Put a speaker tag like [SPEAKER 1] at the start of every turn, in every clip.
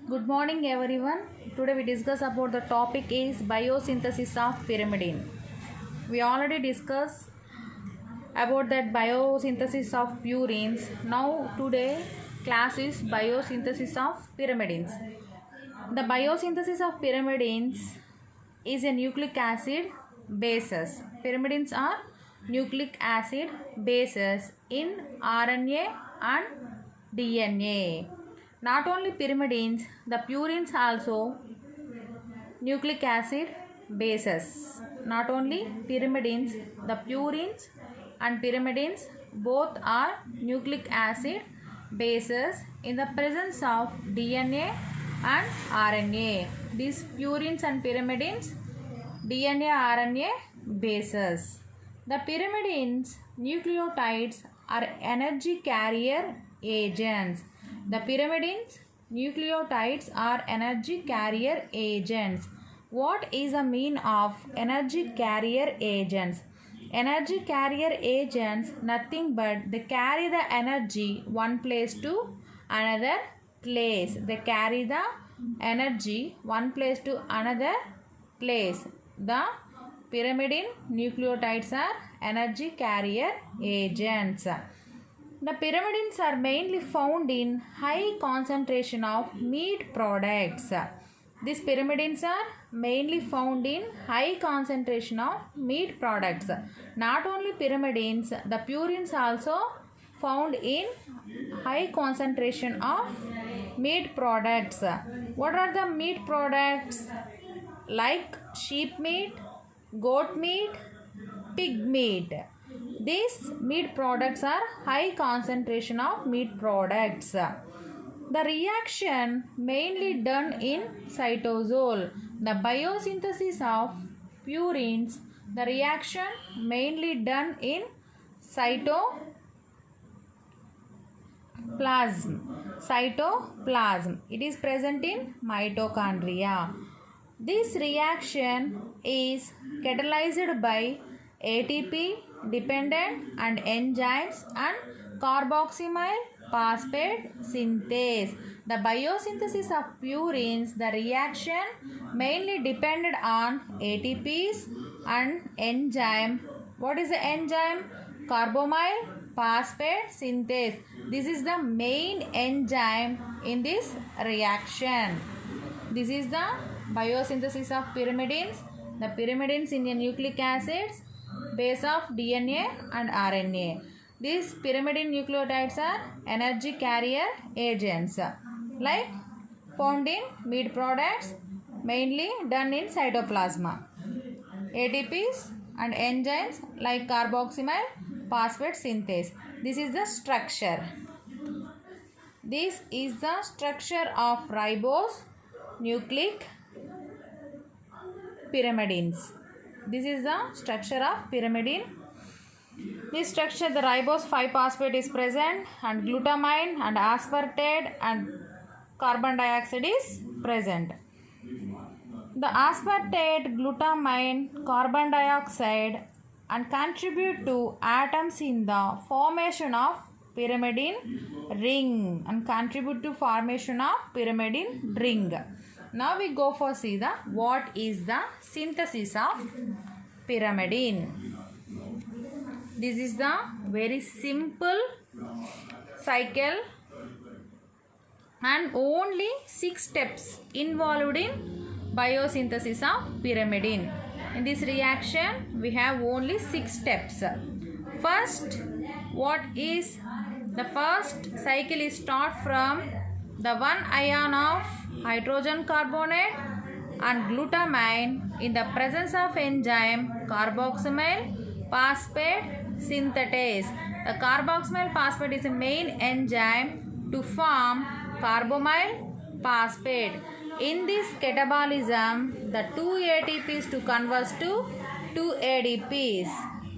[SPEAKER 1] Good morning everyone. Today we discuss about the topic is biosynthesis of pyrimidine. We already discussed about that biosynthesis of purines. Now today class is biosynthesis of pyrimidines. The biosynthesis of pyrimidines is a nucleic acid bases. Pyrimidines are nucleic acid bases in RNA and DNA. Not only pyrimidines, the purines also nucleic acid bases. Not only pyrimidines, the purines and pyrimidines both are nucleic acid bases in the presence of DNA and RNA. These purines and pyrimidines DNA RNA bases. The pyrimidines nucleotides are energy carrier agents. The pyrimidines nucleotides are energy carrier agents. What is the mean of energy carrier agents? Energy carrier agents nothing but they carry the energy one place to another place. They carry the energy one place to another place. The pyrimidine nucleotides are energy carrier agents. The pyrimidines are mainly found in high concentration of meat products. These pyrimidines are mainly found in high concentration of meat products. Not only pyrimidines, the purines also found in high concentration of meat products. What are the meat products? Like sheep meat, goat meat, pig meat. These meat products are high concentration of meat products. The reaction mainly done in cytosol. The biosynthesis of purines, the reaction mainly done in cytoplasm. Cytoplasm. It is present in mitochondria. This reaction is catalyzed by ATP dependent and enzymes and carboxyl phosphate synthase. The biosynthesis of purines, the reaction mainly depended on ATPs and enzyme. What is the enzyme? Carbamyl phosphate synthase. This is the main enzyme in this reaction. This is the biosynthesis of pyrimidines. The pyrimidines in the nucleic acids base of DNA and RNA. These pyrimidine nucleotides are energy carrier agents like found in meat products, mainly done in cytoplasm. ATPs and enzymes like carboxyl phosphate synthase. This is the structure. This is the structure of ribose nucleic pyrimidines. This is the structure of pyrimidine. This structure, the ribose 5-phosphate is present and glutamine and aspartate and carbon dioxide is present. The aspartate, glutamine, carbon dioxide and contribute to atoms in the formation of pyrimidine ring and contribute to formation of pyrimidine ring. Now we go for see the what is the synthesis of pyrimidine. This is the very simple cycle and only 6 steps involved in biosynthesis of pyrimidine. In this reaction we have only 6 steps. First, what is the first cycle is start from the one ion of hydrogen carbonate and glutamine in the presence of enzyme carboxyl phosphate synthetase. The carboxyl phosphate is a main enzyme to form carbamyl phosphate. In this catabolism, the 2 ATPs to convert to 2 ADPs.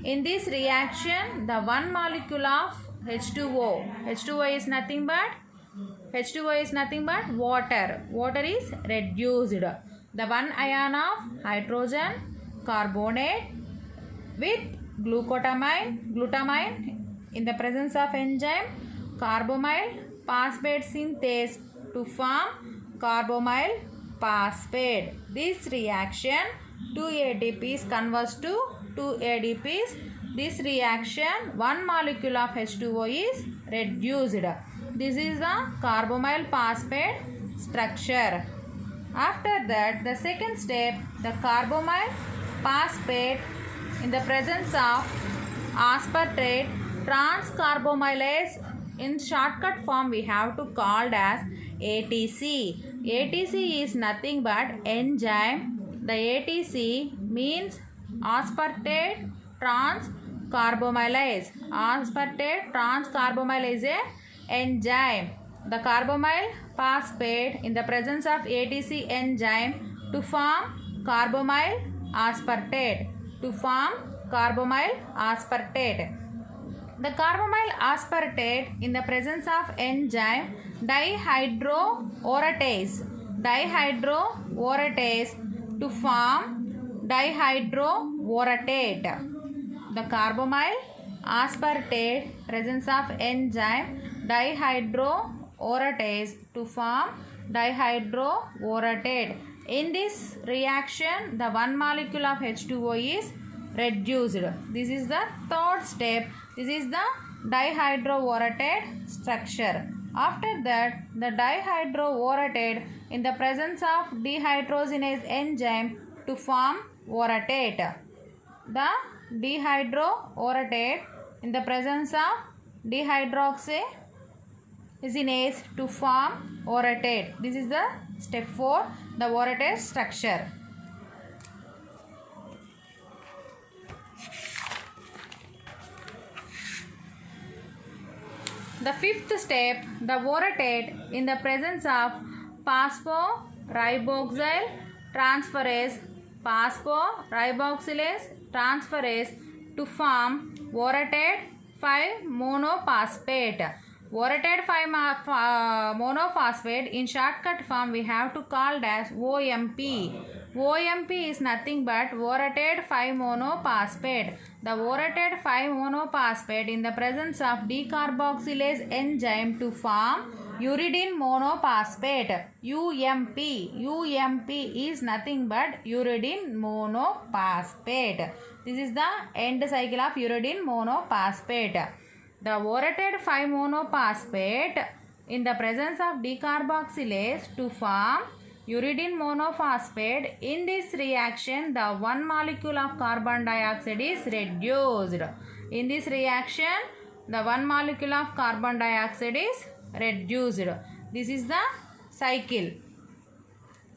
[SPEAKER 1] In this reaction, the one molecule of H2O. H2O is nothing but water. Water is reduced. The one ion of hydrogen carbonate with glutamine in the presence of enzyme carbamyl phosphate synthase to form carbonyl phosphate. This reaction 2 ATPs converts to 2 ADPs. This reaction 1 molecule of H2O is reduced. This is the carbonyl phosphate structure. After that, the second step, the carbonyl phosphate in the presence of aspartate transcarbamylase, in shortcut form we have to called as ATC. ATC is nothing but enzyme. The ATC means aspartate transcarbamylase. Aspartate transcarbamylase is a enzyme. The carbonyl phosphate in the presence of ATC enzyme to form carbonyl aspartate. To form carbonyl aspartate. The carbonyl aspartate in the presence of enzyme dihydroorotase. Dihydroorotase to form dihydroorotate. The carbonyl aspartate presence of enzyme dihydroorotase to form dihydroorotate. In this reaction, the one molecule of H2O is reduced. This is the third step. This is the dihydroorotate structure. After that, the dihydroorotate in the presence of dehydrogenase enzyme to form orotate. The dihydroorotate in the presence of dehydrogenase to form orotate. This is the step 4, the orotate structure. The fifth step, the orotate in the presence of phosphoriboxyl transferase, phosphoriboxylase transferase to form orotate 5 monophosphate. Orotate 5 monophosphate in shortcut form we have to call as OMP. OMP is nothing but orotate 5 monophosphate. The orotate 5 monophosphate in the presence of decarboxylase enzyme to form uridine monophosphate. UMP. UMP is nothing but uridine monophosphate. This is the end cycle of uridine monophosphate. The orotate 5 monophosphate in the presence of decarboxylase to form uridine monophosphate. In this reaction, the one molecule of carbon dioxide is reduced. In this reaction, the one molecule of carbon dioxide is reduced. This is the cycle.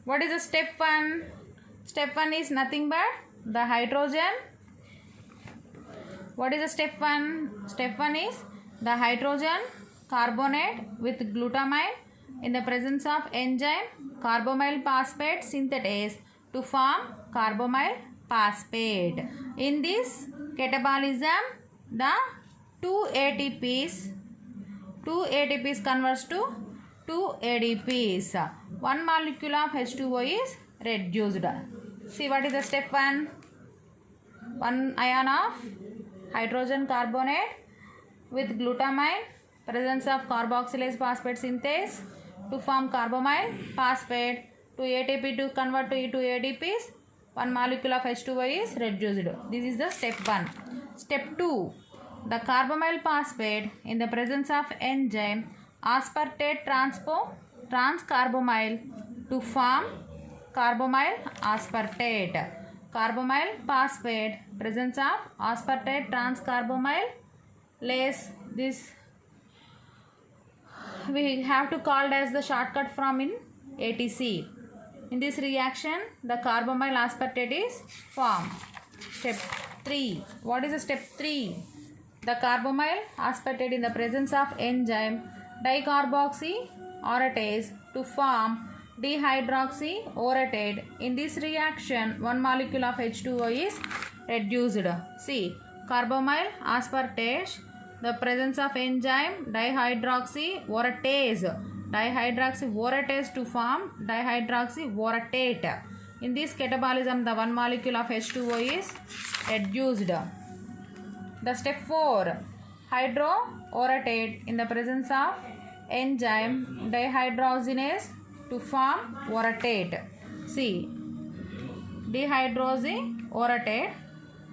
[SPEAKER 1] What is the step 1? Step 1 is nothing but the hydrogen. What is the step 1? Step 1 is the hydrogen carbonate with glutamine in the presence of enzyme carbonyl phosphate synthetase to form carbonyl phosphate. In this catabolism, the 2 ATPs converts to 2 ADPs. One molecule of H2O is reduced. See what is the step 1? One ion of hydrogen carbonate with glutamine, presence of carboxylase phosphate synthase to form carbonyl phosphate. 2 ATP to convert to 2 ADPs. One molecule of H2O is reduced. This is the step 1. Step 2. The carbonyl phosphate in the presence of enzyme aspartate transcarbamyl to form carbonyl aspartate. Carbonyl phosphate presence of aspartate transcarbamylase. This we have to call as the shortcut from in ATC. In this reaction, the carbonyl aspartate is formed. Step 3. What is the step 3? The carbonyl aspartate in the presence of enzyme dicarboxyorotate to form dehydroxyorotate. In this reaction, one molecule of H2O is reduced. See, carbonyl aspartate, the presence of enzyme dihydroxyorotase. Dihydroxyorotase to form dihydroxyorotate. In this catabolism, the one molecule of H2O is reduced. The step 4, hydroorotate in the presence of enzyme dihydrogenase to form orotate. See, dehydroxyorotate.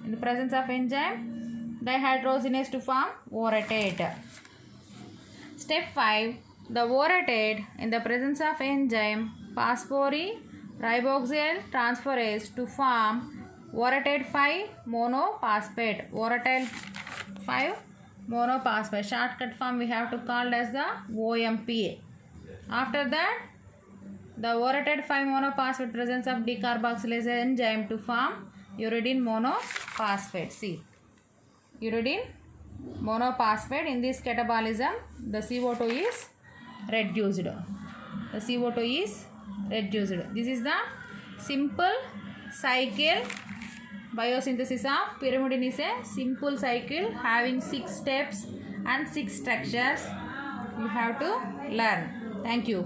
[SPEAKER 1] In the presence of enzyme, dihydrogenase to form orotate. Step 5. The orotate in the presence of enzyme phosphoriboxyl transferase to form orotate 5 monophosphate. Orotate 5 monophosphate. Shortcut form we have to call as the OMPA. After that, the orotate 5 monophosphate presence of decarboxylase enzyme to form uridine monophosphate. See, uridine monophosphate. In this catabolism, the CO2 is reduced. The CO2 is reduced. This is the simple cycle. Biosynthesis of pyrimidine is a simple cycle having 6 steps and 6 structures. You have to learn. Thank you.